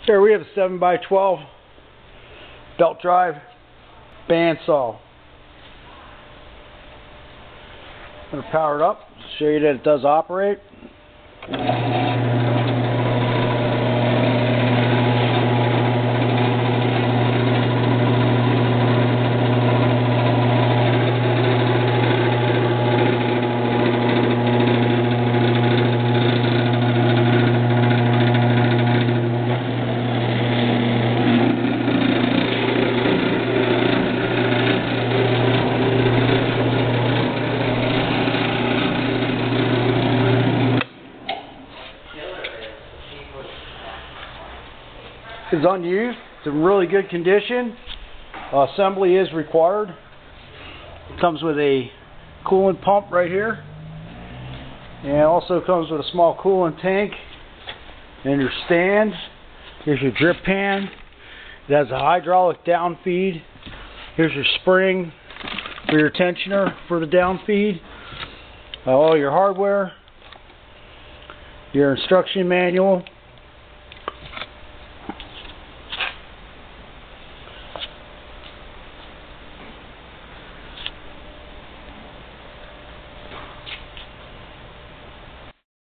Here we have a 7x12 belt drive bandsaw. I'm going to power it up, show you that it does operate. It's unused. It's in really good condition. Assembly is required. It comes with a coolant pump right here, and it also comes with a small coolant tank and your stand. Here's your drip pan. It has a hydraulic down feed. Here's your spring for your tensioner for the down feed. All your hardware, your instruction manual.